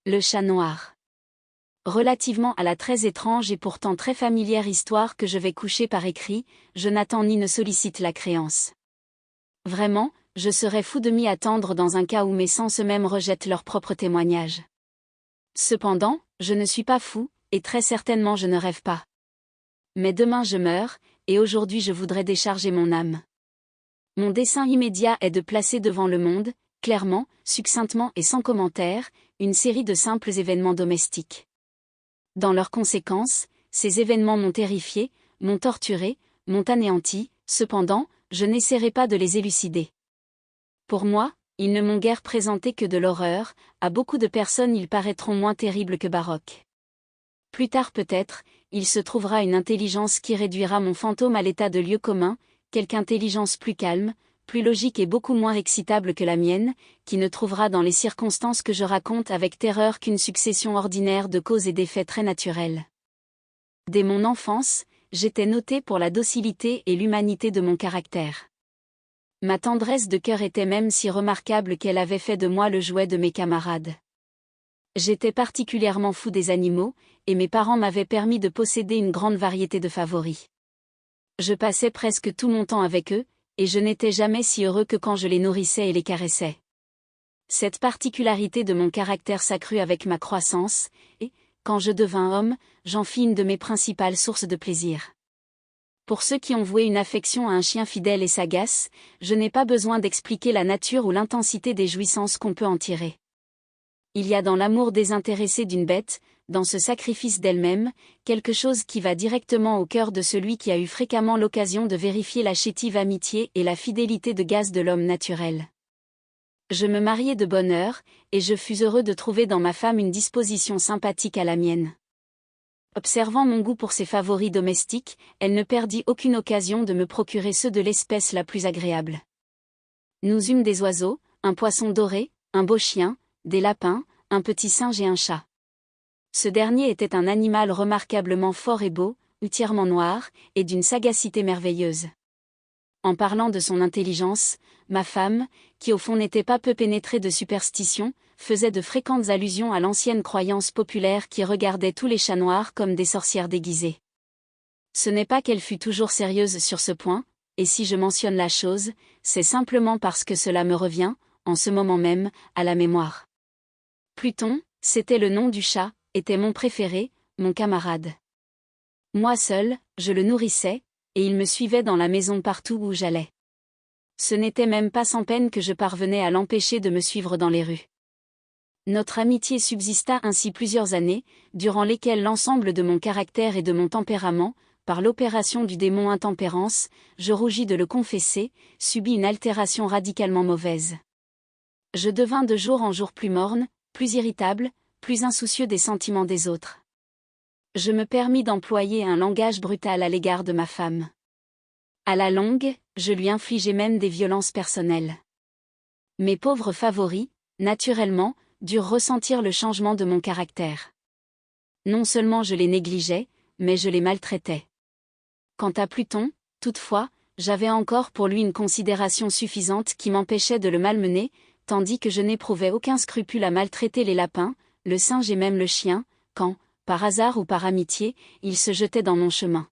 Le chat noir. Relativement à la très étrange et pourtant très familière histoire que je vais coucher par écrit, je n'attends ni ne sollicite la créance. Vraiment, je serais fou de m'y attendre dans un cas où mes sens eux-mêmes rejettent leur propre témoignage. Cependant, je ne suis pas fou, et très certainement je ne rêve pas. Mais demain je meurs, et aujourd'hui je voudrais décharger mon âme. Mon dessein immédiat est de placer devant le monde, clairement, succinctement et sans commentaire, une série de simples événements domestiques. Dans leurs conséquences, ces événements m'ont terrifié, m'ont torturé, m'ont anéanti, cependant, je n'essaierai pas de les élucider. Pour moi, ils ne m'ont guère présenté que de l'horreur, à beaucoup de personnes ils paraîtront moins terribles que baroques. Plus tard peut-être, il se trouvera une intelligence qui réduira mon fantôme à l'état de lieu commun, quelque intelligence plus calme, plus logique et beaucoup moins excitable que la mienne, qui ne trouvera dans les circonstances que je raconte avec terreur qu'une succession ordinaire de causes et d'effets très naturels. Dès mon enfance, j'étais notée pour la docilité et l'humanité de mon caractère. Ma tendresse de cœur était même si remarquable qu'elle avait fait de moi le jouet de mes camarades. J'étais particulièrement fou des animaux, et mes parents m'avaient permis de posséder une grande variété de favoris. Je passais presque tout mon temps avec eux, et je n'étais jamais si heureux que quand je les nourrissais et les caressais. Cette particularité de mon caractère s'accrut avec ma croissance, et, quand je devins homme, j'en fis une de mes principales sources de plaisir. Pour ceux qui ont voué une affection à un chien fidèle et sagace, je n'ai pas besoin d'expliquer la nature ou l'intensité des jouissances qu'on peut en tirer. Il y a dans l'amour désintéressé d'une bête, dans ce sacrifice d'elle-même, quelque chose qui va directement au cœur de celui qui a eu fréquemment l'occasion de vérifier la chétive amitié et la fidélité de gaz de l'homme naturel. Je me mariai de bonne heure, et je fus heureux de trouver dans ma femme une disposition sympathique à la mienne. Observant mon goût pour ses favoris domestiques, elle ne perdit aucune occasion de me procurer ceux de l'espèce la plus agréable. Nous eûmes des oiseaux, un poisson doré, un beau chien, des lapins, un petit singe et un chat. Ce dernier était un animal remarquablement fort et beau, entièrement noir, et d'une sagacité merveilleuse. En parlant de son intelligence, ma femme, qui au fond n'était pas peu pénétrée de superstition, faisait de fréquentes allusions à l'ancienne croyance populaire qui regardait tous les chats noirs comme des sorcières déguisées. Ce n'est pas qu'elle fût toujours sérieuse sur ce point, et si je mentionne la chose, c'est simplement parce que cela me revient, en ce moment même, à la mémoire. Pluton, c'était le nom du chat, était mon préféré, mon camarade. Moi seul, je le nourrissais, et il me suivait dans la maison partout où j'allais. Ce n'était même pas sans peine que je parvenais à l'empêcher de me suivre dans les rues. Notre amitié subsista ainsi plusieurs années, durant lesquelles l'ensemble de mon caractère et de mon tempérament, par l'opération du démon intempérance, je rougis de le confesser, subit une altération radicalement mauvaise. Je devins de jour en jour plus morne, plus irritable, plus insoucieux des sentiments des autres. Je me permis d'employer un langage brutal à l'égard de ma femme. À la longue, je lui infligeai même des violences personnelles. Mes pauvres favoris, naturellement, durent ressentir le changement de mon caractère. Non seulement je les négligeais, mais je les maltraitais. Quant à Pluton, toutefois, j'avais encore pour lui une considération suffisante qui m'empêchait de le malmener, tandis que je n'éprouvais aucun scrupule à maltraiter les lapins, le singe et même le chien, quand, par hasard ou par amitié, ils se jetaient dans mon chemin.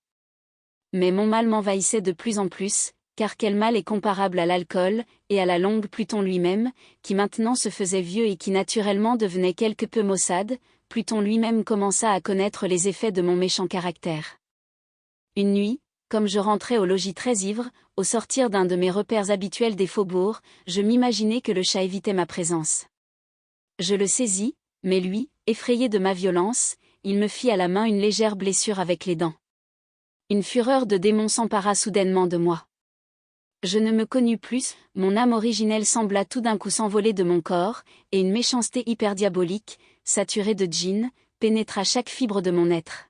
Mais mon mal m'envahissait de plus en plus, car quel mal est comparable à l'alcool, et à la longue Pluton lui-même, qui maintenant se faisait vieux et qui naturellement devenait quelque peu maussade, Pluton lui-même commença à connaître les effets de mon méchant caractère. Une nuit, comme je rentrais au logis très ivre, au sortir d'un de mes repères habituels des faubourgs, je m'imaginai que le chat évitait ma présence. Je le saisis, mais lui, effrayé de ma violence, il me fit à la main une légère blessure avec les dents. Une fureur de démon s'empara soudainement de moi. Je ne me connus plus, mon âme originelle sembla tout d'un coup s'envoler de mon corps, et une méchanceté hyperdiabolique, saturée de djinn, pénétra chaque fibre de mon être.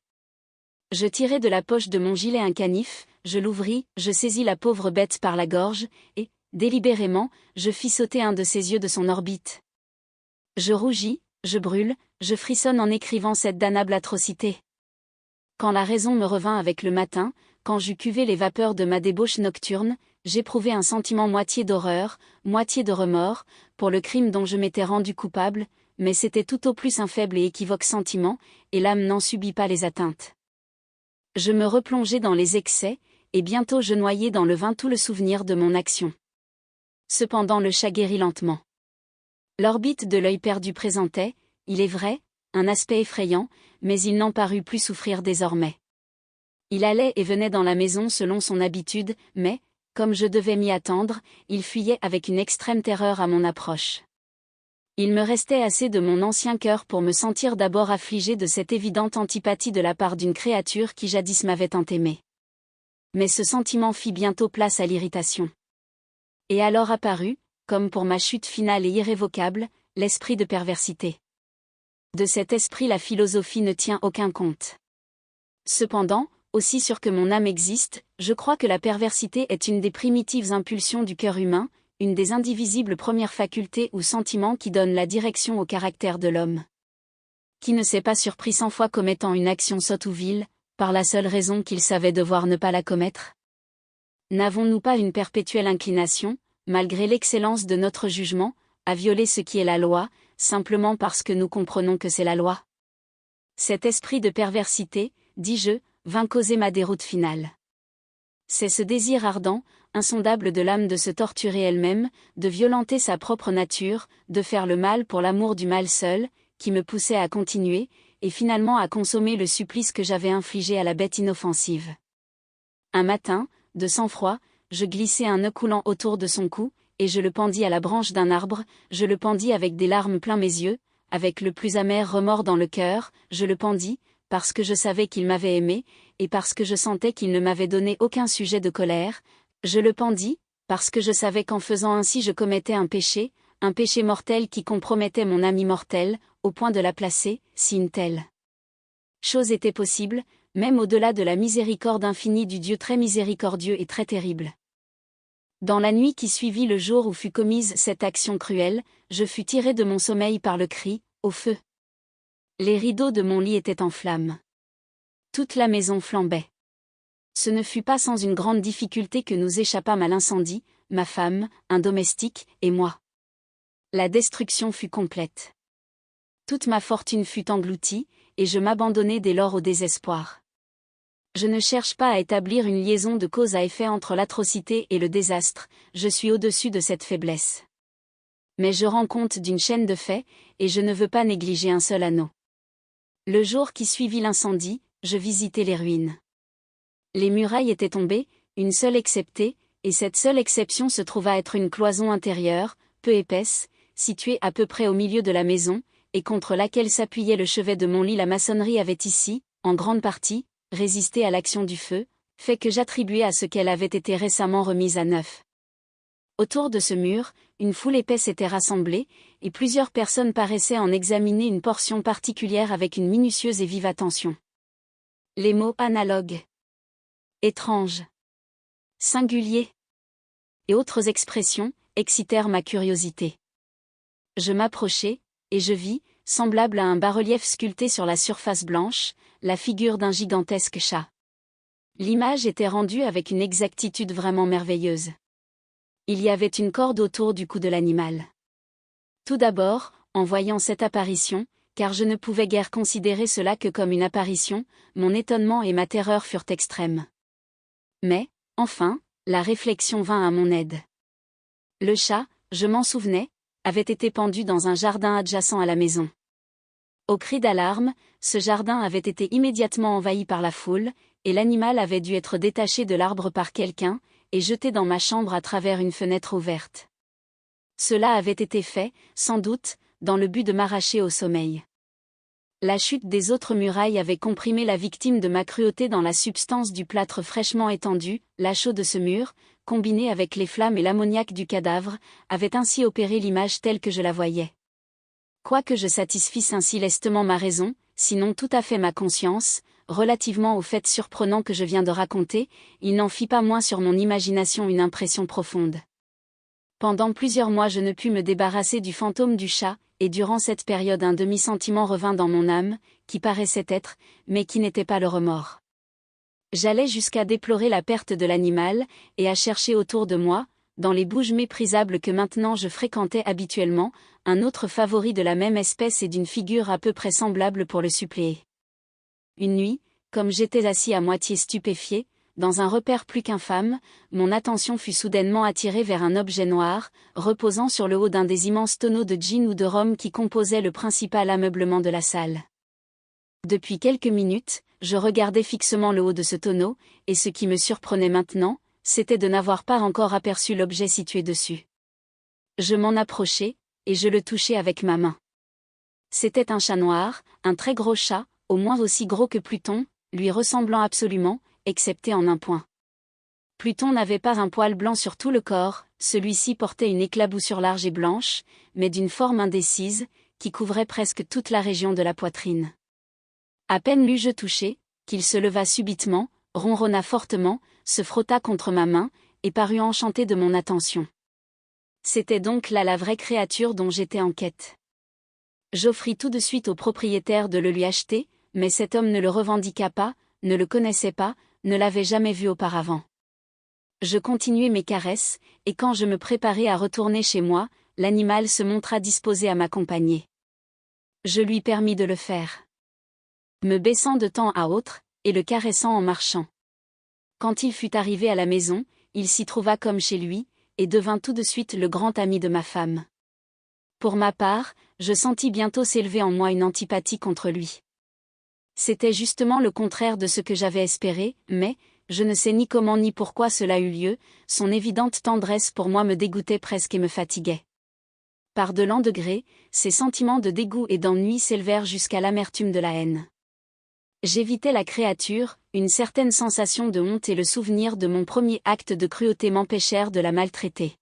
Je tirai de la poche de mon gilet un canif, je l'ouvris, je saisis la pauvre bête par la gorge, et, délibérément, je fis sauter un de ses yeux de son orbite. Je rougis, je brûle, je frissonne en écrivant cette damnable atrocité. Quand la raison me revint avec le matin, quand j'eus cuvé les vapeurs de ma débauche nocturne, j'éprouvai un sentiment moitié d'horreur, moitié de remords, pour le crime dont je m'étais rendu coupable, mais c'était tout au plus un faible et équivoque sentiment, et l'âme n'en subit pas les atteintes. Je me replongeai dans les excès, et bientôt je noyai dans le vin tout le souvenir de mon action. Cependant le chat guérit lentement. L'orbite de l'œil perdu présentait, il est vrai, un aspect effrayant, mais il n'en parut plus souffrir désormais. Il allait et venait dans la maison selon son habitude, mais, comme je devais m'y attendre, il fuyait avec une extrême terreur à mon approche. Il me restait assez de mon ancien cœur pour me sentir d'abord affligé de cette évidente antipathie de la part d'une créature qui jadis m'avait tant aimé. Mais ce sentiment fit bientôt place à l'irritation. Et alors apparut, comme pour ma chute finale et irrévocable, l'esprit de perversité. De cet esprit la philosophie ne tient aucun compte. Cependant, aussi sûr que mon âme existe, je crois que la perversité est une des primitives impulsions du cœur humain, une des indivisibles premières facultés ou sentiments qui donnent la direction au caractère de l'homme. Qui ne s'est pas surpris 100 fois commettant une action sotte ou vile, par la seule raison qu'il savait devoir ne pas la commettre? N'avons-nous pas une perpétuelle inclination, malgré l'excellence de notre jugement, à violer ce qui est la loi, simplement parce que nous comprenons que c'est la loi? Cet esprit de perversité, dis-je, vint causer ma déroute finale. C'est ce désir ardent, insondable de l'âme de se torturer elle-même, de violenter sa propre nature, de faire le mal pour l'amour du mal seul, qui me poussait à continuer, et finalement à consommer le supplice que j'avais infligé à la bête inoffensive. Un matin, de sang-froid, je glissai un nœud coulant autour de son cou, et je le pendis à la branche d'un arbre, je le pendis avec des larmes plein mes yeux, avec le plus amer remords dans le cœur, je le pendis, parce que je savais qu'il m'avait aimé, et parce que je sentais qu'il ne m'avait donné aucun sujet de colère, je le pendis, parce que je savais qu'en faisant ainsi je commettais un péché mortel qui compromettait mon âme immortelle, au point de la placer, si une telle chose était possible, même au-delà de la miséricorde infinie du Dieu très miséricordieux et très terrible. Dans la nuit qui suivit le jour où fut commise cette action cruelle, je fus tiré de mon sommeil par le cri « Au feu !» Les rideaux de mon lit étaient en flammes. Toute la maison flambait. Ce ne fut pas sans une grande difficulté que nous échappâmes à l'incendie, ma femme, un domestique, et moi. La destruction fut complète. Toute ma fortune fut engloutie, et je m'abandonnai dès lors au désespoir. Je ne cherche pas à établir une liaison de cause à effet entre l'atrocité et le désastre, je suis au-dessus de cette faiblesse. Mais je rends compte d'une chaîne de faits, et je ne veux pas négliger un seul anneau. Le jour qui suivit l'incendie, je visitai les ruines. Les murailles étaient tombées, une seule exceptée, et cette seule exception se trouva être une cloison intérieure, peu épaisse, située à peu près au milieu de la maison, et contre laquelle s'appuyait le chevet de mon lit. La maçonnerie avait ici, en grande partie, résisté à l'action du feu, fait que j'attribuais à ce qu'elle avait été récemment remise à neuf. Autour de ce mur, une foule épaisse était rassemblée, et plusieurs personnes paraissaient en examiner une portion particulière avec une minutieuse et vive attention. Les mots analogues, étranges, singuliers et autres expressions excitèrent ma curiosité. Je m'approchai, et je vis, semblable à un bas-relief sculpté sur la surface blanche, la figure d'un gigantesque chat. L'image était rendue avec une exactitude vraiment merveilleuse. Il y avait une corde autour du cou de l'animal. Tout d'abord, en voyant cette apparition, car je ne pouvais guère considérer cela que comme une apparition, mon étonnement et ma terreur furent extrêmes. Mais, enfin, la réflexion vint à mon aide. Le chat, je m'en souvenais, avait été pendu dans un jardin adjacent à la maison. Au cri d'alarme, ce jardin avait été immédiatement envahi par la foule, et l'animal avait dû être détaché de l'arbre par quelqu'un, et jeté dans ma chambre à travers une fenêtre ouverte. Cela avait été fait, sans doute, dans le but de m'arracher au sommeil. La chute des autres murailles avait comprimé la victime de ma cruauté dans la substance du plâtre fraîchement étendu, la chaux de ce mur, combiné avec les flammes et l'ammoniaque du cadavre, avait ainsi opéré l'image telle que je la voyais. Quoique je satisfisse ainsi lestement ma raison, sinon tout à fait ma conscience, relativement au fait surprenant que je viens de raconter, il n'en fit pas moins sur mon imagination une impression profonde. Pendant plusieurs mois je ne pus me débarrasser du fantôme du chat, et durant cette période un demi-sentiment revint dans mon âme, qui paraissait être, mais qui n'était pas le remords. J'allais jusqu'à déplorer la perte de l'animal, et à chercher autour de moi, dans les bouges méprisables que maintenant je fréquentais habituellement, un autre favori de la même espèce et d'une figure à peu près semblable pour le suppléer. Une nuit, comme j'étais assis à moitié stupéfié, dans un repère plus qu'infâme, mon attention fut soudainement attirée vers un objet noir, reposant sur le haut d'un des immenses tonneaux de gin ou de rhum qui composaient le principal ameublement de la salle. Depuis quelques minutes, je regardais fixement le haut de ce tonneau, et ce qui me surprenait maintenant, c'était de n'avoir pas encore aperçu l'objet situé dessus. Je m'en approchai, et je le touchai avec ma main. C'était un chat noir, un très gros chat, au moins aussi gros que Pluton, lui ressemblant absolument, excepté en un point. Pluton n'avait pas un poil blanc sur tout le corps, celui-ci portait une éclaboussure large et blanche, mais d'une forme indécise, qui couvrait presque toute la région de la poitrine. À peine l'eus-je touché, qu'il se leva subitement, ronronna fortement, se frotta contre ma main, et parut enchanté de mon attention. C'était donc là la vraie créature dont j'étais en quête. J'offris tout de suite au propriétaire de le lui acheter, mais cet homme ne le revendiqua pas, ne le connaissait pas, ne l'avait jamais vu auparavant. Je continuai mes caresses, et quand je me préparais à retourner chez moi, l'animal se montra disposé à m'accompagner. Je lui permis de le faire, me baissant de temps à autre, et le caressant en marchant. Quand il fut arrivé à la maison, il s'y trouva comme chez lui, et devint tout de suite le grand ami de ma femme. Pour ma part, je sentis bientôt s'élever en moi une antipathie contre lui. C'était justement le contraire de ce que j'avais espéré, mais, je ne sais ni comment ni pourquoi cela eut lieu, son évidente tendresse pour moi me dégoûtait presque et me fatiguait. Par de lents degrés, ces sentiments de dégoût et d'ennui s'élevèrent jusqu'à l'amertume de la haine. J'évitais la créature, une certaine sensation de honte et le souvenir de mon premier acte de cruauté m'empêchèrent de la maltraiter.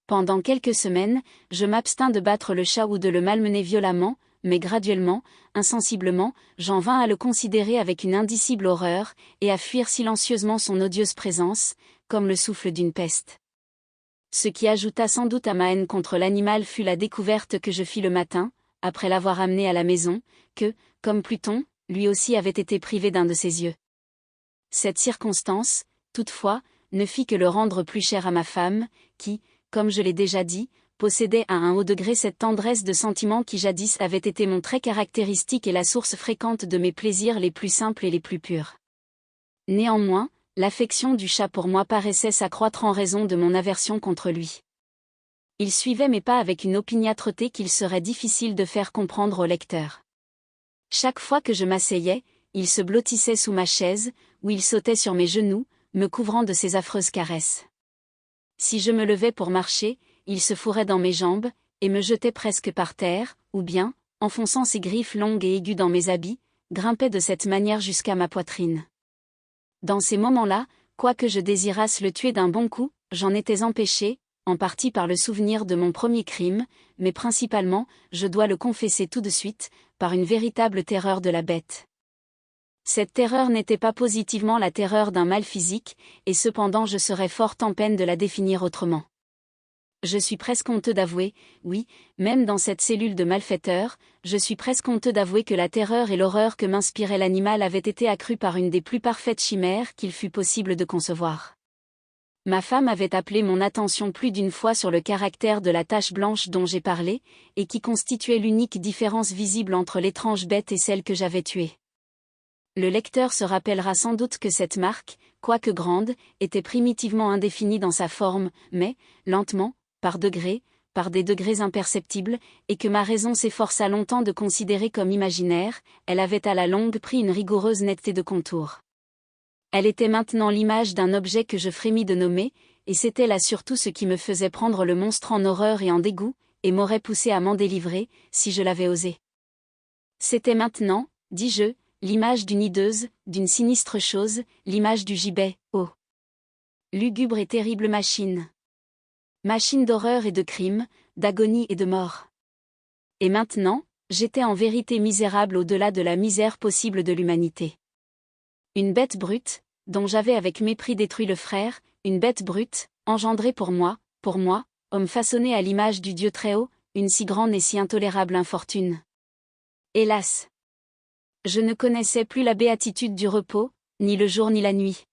Pendant quelques semaines, je m'abstins de battre le chat ou de le malmener violemment, mais graduellement, insensiblement, j'en vins à le considérer avec une indicible horreur, et à fuir silencieusement son odieuse présence, comme le souffle d'une peste. Ce qui ajouta sans doute à ma haine contre l'animal fut la découverte que je fis le matin, après l'avoir amené à la maison, que, comme Pluton, lui aussi avait été privé d'un de ses yeux. Cette circonstance, toutefois, ne fit que le rendre plus cher à ma femme, qui, comme je l'ai déjà dit, possédait à un haut degré cette tendresse de sentiment qui jadis avait été mon trait caractéristique et la source fréquente de mes plaisirs les plus simples et les plus purs. Néanmoins, l'affection du chat pour moi paraissait s'accroître en raison de mon aversion contre lui. Il suivait mes pas avec une opiniâtreté qu'il serait difficile de faire comprendre au lecteur. Chaque fois que je m'asseyais, il se blottissait sous ma chaise, ou il sautait sur mes genoux, me couvrant de ses affreuses caresses. Si je me levais pour marcher, il se fourrait dans mes jambes, et me jetait presque par terre, ou bien, enfonçant ses griffes longues et aiguës dans mes habits, grimpait de cette manière jusqu'à ma poitrine. Dans ces moments-là, quoique je désirasse le tuer d'un bon coup, j'en étais empêché, en partie par le souvenir de mon premier crime, mais principalement, je dois le confesser tout de suite, par une véritable terreur de la bête. Cette terreur n'était pas positivement la terreur d'un mal physique, et cependant je serais fort en peine de la définir autrement. Je suis presque honteux d'avouer, oui, même dans cette cellule de malfaiteur, je suis presque honteux d'avouer que la terreur et l'horreur que m'inspirait l'animal avaient été accrues par une des plus parfaites chimères qu'il fût possible de concevoir. Ma femme avait appelé mon attention plus d'une fois sur le caractère de la tache blanche dont j'ai parlé, et qui constituait l'unique différence visible entre l'étrange bête et celle que j'avais tuée. Le lecteur se rappellera sans doute que cette marque, quoique grande, était primitivement indéfinie dans sa forme, mais, lentement, par des degrés imperceptibles, et que ma raison s'efforça longtemps de considérer comme imaginaire, elle avait à la longue pris une rigoureuse netteté de contour. Elle était maintenant l'image d'un objet que je frémis de nommer, et c'était là surtout ce qui me faisait prendre le monstre en horreur et en dégoût, et m'aurait poussé à m'en délivrer, si je l'avais osé. C'était maintenant, dis-je, l'image d'une hideuse, d'une sinistre chose, l'image du gibet, oh! Lugubre et terrible machine. Machine d'horreur et de crime, d'agonie et de mort. Et maintenant, j'étais en vérité misérable au-delà de la misère possible de l'humanité. Une bête brute, dont j'avais avec mépris détruit le frère, une bête brute, engendrée pour moi, homme façonné à l'image du Dieu Très-Haut, une si grande et si intolérable infortune. Hélas! Je ne connaissais plus la béatitude du repos, ni le jour ni la nuit.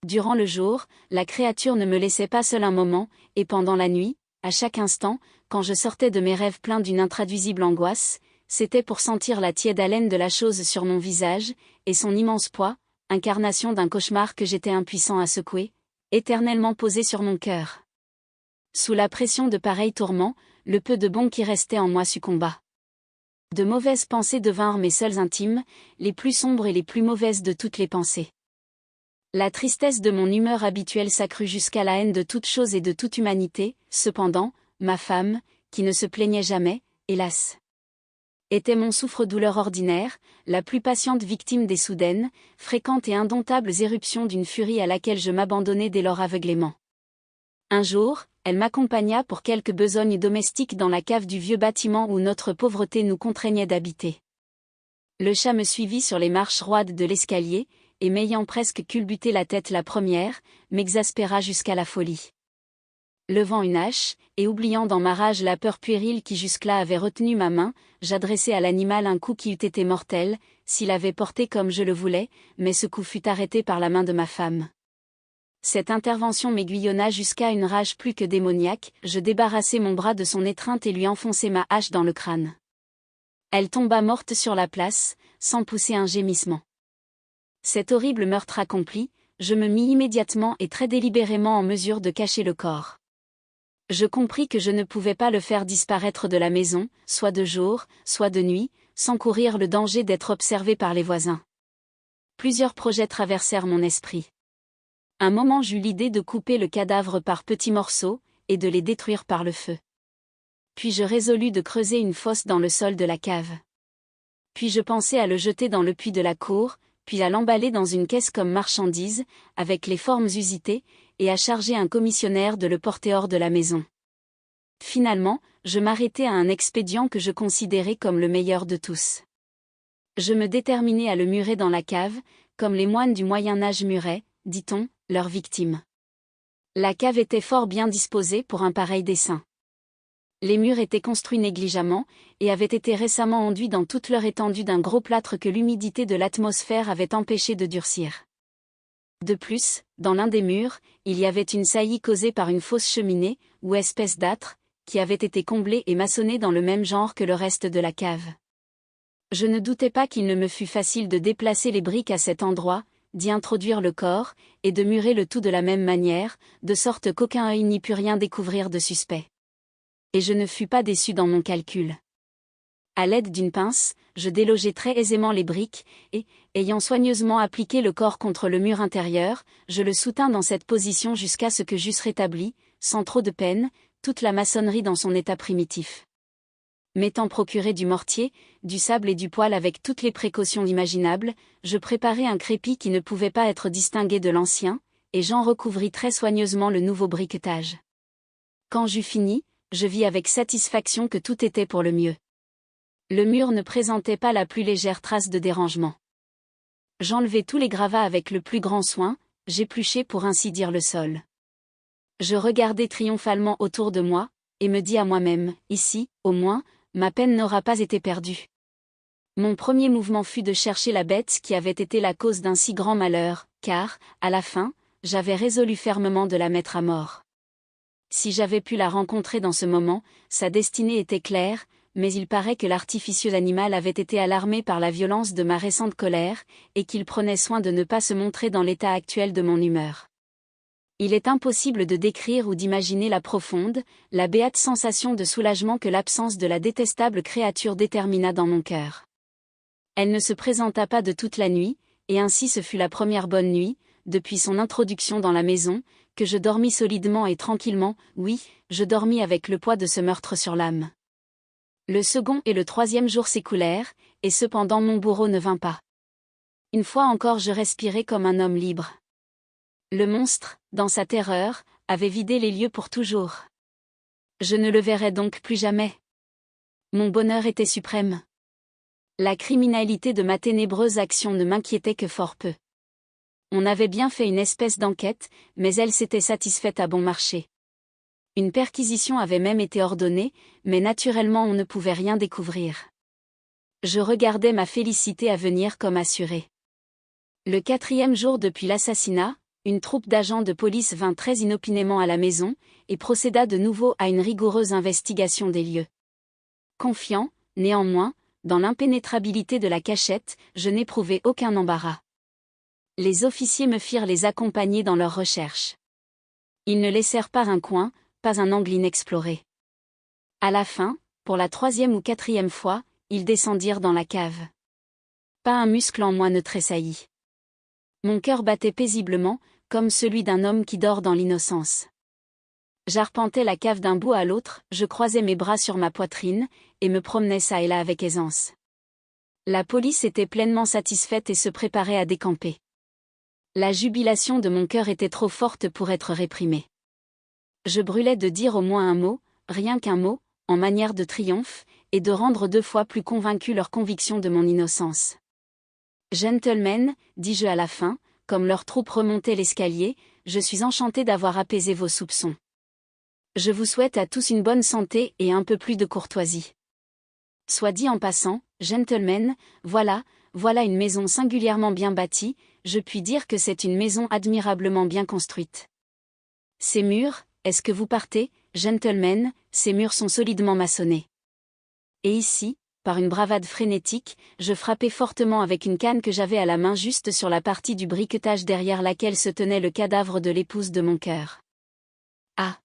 Durant le jour, la créature ne me laissait pas seule un moment, et pendant la nuit, à chaque instant, quand je sortais de mes rêves pleins d'une intraduisible angoisse, c'était pour sentir la tiède haleine de la chose sur mon visage, et son immense poids, incarnation d'un cauchemar que j'étais impuissant à secouer, éternellement posé sur mon cœur. Sous la pression de pareils tourments, le peu de bon qui restait en moi succomba. De mauvaises pensées devinrent mes seules intimes, les plus sombres et les plus mauvaises de toutes les pensées. La tristesse de mon humeur habituelle s'accrut jusqu'à la haine de toute chose et de toute humanité. Cependant, ma femme, qui ne se plaignait jamais, hélas, était mon souffre-douleur ordinaire, la plus patiente victime des soudaines, fréquentes et indomptables éruptions d'une furie à laquelle je m'abandonnais dès leur aveuglément. Un jour, elle m'accompagna pour quelques besognes domestiques dans la cave du vieux bâtiment où notre pauvreté nous contraignait d'habiter. Le chat me suivit sur les marches roides de l'escalier, et m'ayant presque culbuté la tête la première, m'exaspéra jusqu'à la folie. Levant une hache, et oubliant dans ma rage la peur puérile qui jusque-là avait retenu ma main, j'adressai à l'animal un coup qui eût été mortel, s'il avait porté comme je le voulais, mais ce coup fut arrêté par la main de ma femme. Cette intervention m'aiguillonna jusqu'à une rage plus que démoniaque, je débarrassai mon bras de son étreinte et lui enfonçai ma hache dans le crâne. Elle tomba morte sur la place, sans pousser un gémissement. Cet horrible meurtre accompli, je me mis immédiatement et très délibérément en mesure de cacher le corps. Je compris que je ne pouvais pas le faire disparaître de la maison, soit de jour, soit de nuit, sans courir le danger d'être observé par les voisins. Plusieurs projets traversèrent mon esprit. Un moment j'eus l'idée de couper le cadavre par petits morceaux, et de les détruire par le feu. Puis je résolus de creuser une fosse dans le sol de la cave. Puis je pensai à le jeter dans le puits de la cour, puis à l'emballer dans une caisse comme marchandise, avec les formes usitées, et à charger un commissionnaire de le porter hors de la maison. Finalement, je m'arrêtai à un expédient que je considérais comme le meilleur de tous. Je me déterminai à le murer dans la cave, comme les moines du Moyen-Âge muraient, dit-on, leurs victimes. La cave était fort bien disposée pour un pareil dessein. Les murs étaient construits négligemment, et avaient été récemment enduits dans toute leur étendue d'un gros plâtre que l'humidité de l'atmosphère avait empêché de durcir. De plus, dans l'un des murs, il y avait une saillie causée par une fausse cheminée, ou espèce d'âtre, qui avait été comblée et maçonnée dans le même genre que le reste de la cave. Je ne doutais pas qu'il ne me fût facile de déplacer les briques à cet endroit, d'y introduire le corps, et de murer le tout de la même manière, de sorte qu'aucun œil n'y put rien découvrir de suspect. Et je ne fus pas déçu dans mon calcul. À l'aide d'une pince, je délogeai très aisément les briques, et, ayant soigneusement appliqué le corps contre le mur intérieur, je le soutins dans cette position jusqu'à ce que j'eusse rétabli, sans trop de peine, toute la maçonnerie dans son état primitif. M'étant procuré du mortier, du sable et du poêle avec toutes les précautions imaginables, je préparai un crépi qui ne pouvait pas être distingué de l'ancien, et j'en recouvris très soigneusement le nouveau briquetage. Quand j'eus fini, je vis avec satisfaction que tout était pour le mieux. Le mur ne présentait pas la plus légère trace de dérangement. J'enlevai tous les gravats avec le plus grand soin, j'épluchai pour ainsi dire le sol. Je regardai triomphalement autour de moi, et me dis à moi-même, ici, au moins, ma peine n'aura pas été perdue. Mon premier mouvement fut de chercher la bête qui avait été la cause d'un si grand malheur, car, à la fin, j'avais résolu fermement de la mettre à mort. Si j'avais pu la rencontrer dans ce moment, sa destinée était claire, mais il paraît que l'artificieux animal avait été alarmé par la violence de ma récente colère, et qu'il prenait soin de ne pas se montrer dans l'état actuel de mon humeur. Il est impossible de décrire ou d'imaginer la profonde, la béate sensation de soulagement que l'absence de la détestable créature détermina dans mon cœur. Elle ne se présenta pas de toute la nuit, et ainsi ce fut la première bonne nuit, depuis son introduction dans la maison, que je dormis solidement et tranquillement, oui, je dormis avec le poids de ce meurtre sur l'âme. Le second et le troisième jour s'écoulèrent, et cependant mon bourreau ne vint pas. Une fois encore je respirai comme un homme libre. Le monstre, dans sa terreur, avait vidé les lieux pour toujours. Je ne le verrais donc plus jamais. Mon bonheur était suprême. La criminalité de ma ténébreuse action ne m'inquiétait que fort peu. On avait bien fait une espèce d'enquête, mais elle s'était satisfaite à bon marché. Une perquisition avait même été ordonnée, mais naturellement on ne pouvait rien découvrir. Je regardais ma félicité à venir comme assurée. Le 4e jour depuis l'assassinat, une troupe d'agents de police vint très inopinément à la maison, et procéda de nouveau à une rigoureuse investigation des lieux. Confiant, néanmoins, dans l'impénétrabilité de la cachette, je n'éprouvai aucun embarras. Les officiers me firent les accompagner dans leurs recherches. Ils ne laissèrent pas un coin, pas un angle inexploré. À la fin, pour la 3e ou 4e fois, ils descendirent dans la cave. Pas un muscle en moi ne tressaillit. Mon cœur battait paisiblement, comme celui d'un homme qui dort dans l'innocence. J'arpentais la cave d'un bout à l'autre, je croisais mes bras sur ma poitrine, et me promenais çà et là avec aisance. La police était pleinement satisfaite et se préparait à décamper. La jubilation de mon cœur était trop forte pour être réprimée. Je brûlais de dire au moins un mot, rien qu'un mot, en manière de triomphe, et de rendre 2 fois plus convaincu leur conviction de mon innocence. Gentlemen, dis-je à la fin, comme leur troupe remontait l'escalier, je suis enchanté d'avoir apaisé vos soupçons. Je vous souhaite à tous une bonne santé et un peu plus de courtoisie. Soit dit en passant, gentlemen, voilà une maison singulièrement bien bâtie, je puis dire que c'est une maison admirablement bien construite. Ces murs, est-ce que vous partez, gentlemen, ces murs sont solidement maçonnés. Et ici, par une bravade frénétique, je frappai fortement avec une canne que j'avais à la main juste sur la partie du briquetage derrière laquelle se tenait le cadavre de l'épouse de mon cœur. Ah!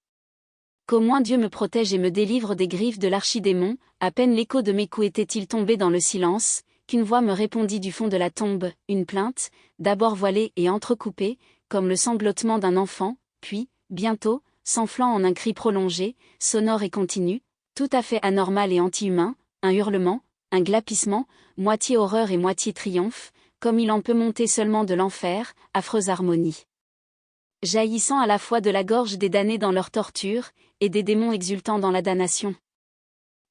Qu'au moins Dieu me protège et me délivre des griffes de l'archidémon, à peine l'écho de mes coups était-il tombé dans le silence, qu'une voix me répondit du fond de la tombe, une plainte, d'abord voilée et entrecoupée, comme le sanglotement d'un enfant, puis, bientôt, s'enflant en un cri prolongé, sonore et continu, tout à fait anormal et anti-humain, un hurlement, un glapissement, moitié horreur et moitié triomphe, comme il en peut monter seulement de l'enfer, affreuse harmonie. Jaillissant à la fois de la gorge des damnés dans leur torture, et des démons exultant dans la damnation.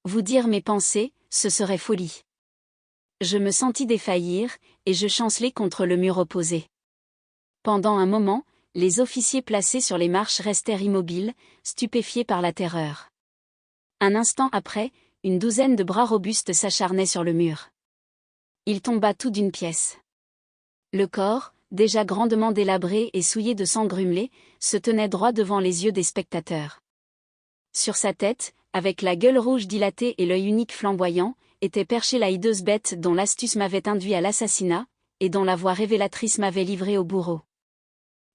Vous dire mes pensées, ce serait folie. Je me sentis défaillir, et je chancelai contre le mur opposé. Pendant un moment, les officiers placés sur les marches restèrent immobiles, stupéfiés par la terreur. Un instant après, une douzaine de bras robustes s'acharnaient sur le mur. Il tomba tout d'une pièce. Le corps, déjà grandement délabré et souillé de sang grumelé, se tenait droit devant les yeux des spectateurs. Sur sa tête, avec la gueule rouge dilatée et l'œil unique flamboyant, était perchée la hideuse bête dont l'astuce m'avait induit à l'assassinat, et dont la voix révélatrice m'avait livré au bourreau.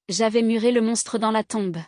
J'avais muré le monstre dans la tombe.